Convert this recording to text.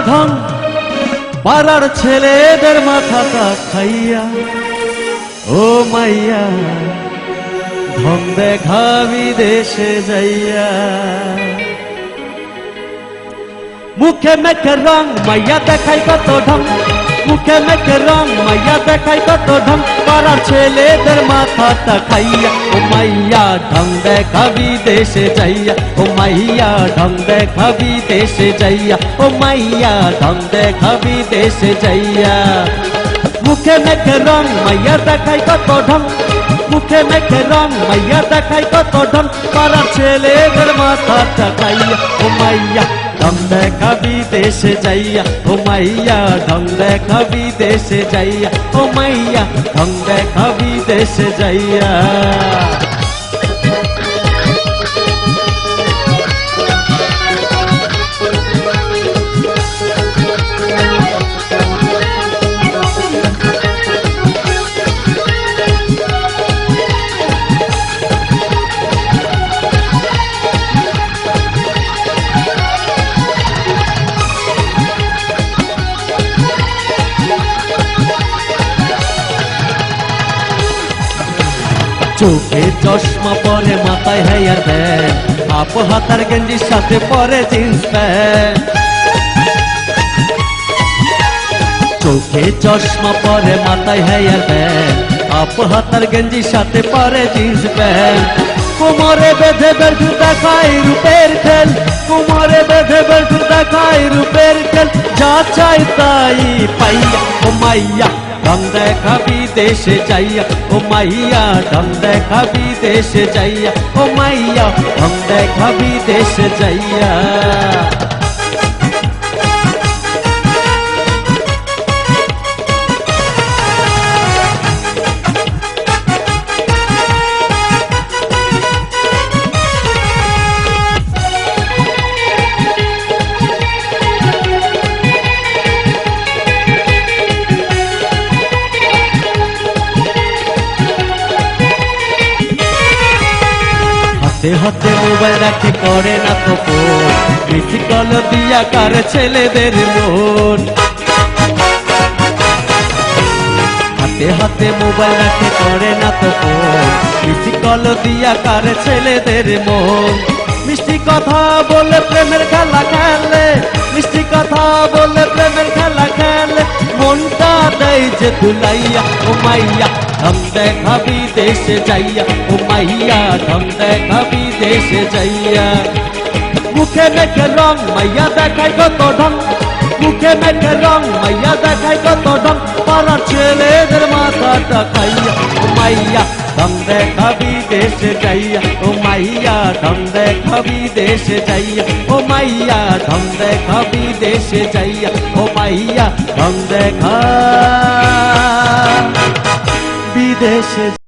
ঢং, পাড়ার ছেলেদের মাথাটা খাইয়া। ও মাইয়া ঢং দেখাবি দেশে যাইয়া। মুখে মেখে রং মাইয়া দেখাই কত ঢং, মুখে মেখে রং মাইয়া দেখাই কত ঢং, পাড়ার ছেলেদের মাথাটা খাইয়া। ও মাইয়া ঢং দেখাবি দেশে যাইয়া। ও মাইয়া ঢং দেখাবি দেশে যাইয়া। ও মাইয়া ঢং দেখাবি দেশে যাইয়া। মুখে মেখে রং মাইয়া দেখাই কত ঢং, মুখে মেখে রং মাইয়া দেখাই কত ঢং, পাড়ার ছেলেদের মাথাটা খাইয়া। ও মাইয়া ঢং দেখাবি দেশে যাইয়া। ও মাইয়া ঢং দেখাবি দেশে যাইয়া। ও মাইয়া ঢং দেখাবি দেশে যাইয়া। চোখে চশমা পরে, মাথায় হেয়ার ব্যান্ড, হাফ হাতার গেঞ্জির সাথে পরে জিন্স প্যান্ট। চোখে চশমা পরে, মাথায় হেয়ার ব্যান্ড, হাফ হাতার গেঞ্জির সাথে পরে জিন্স প্যান্ট। কোমরে বেঁধে বেল্ট দেখাই রূপের খেল, কোমরে বেঁধে বেল্ট দেখাই রূপের খেল, যা চাই তাই পাইয়া। ও মাইয়া ঢং দেখাবি দেশে যাইয়া। ও মাইয়া ঢং দেখাবি দেশে যাইয়া। ও মাইয়া ঢং দেখাবি দেশে যাইয়া। হাতে হাতে মোবাইল রাখে করে না তো ফোন, মিস কল দিয়া কার ছেলেদের মন। হাতে হাতে মোবাইল রাখে করে না তো ফোন, মিস কল দিয়া কার ছেলেদের মন। মিষ্টি কথা বলে প্রেমের খেলা খেলে, মিষ্টি কথা বলে প্রেমের খেলা খেলে, মনটা দেয় যে দুলাইয়া। ও মাইয়া ঢং দেখাবি দেশে যাইয়া। ও মাইয়া ঢং দেখাবি দেশে যাইয়া। মুখে মেখে রং মাইয়া দেখাই কত ঢং, মুখে মেখে রং মাইয়া দেখাই কত ঢং, পাড়ার ছেলেদের মাথাটা খাইয়া। ও মাইয়া ঢং দেখাবি দেশে যাইয়া। ও মাইয়া ঢং দেখাবি দেশে যাইয়া। ও মাইয়া ঢং দেখাবি দেশে যাইয়া। ও মাইয়া ঢং দেখা বিদেশে।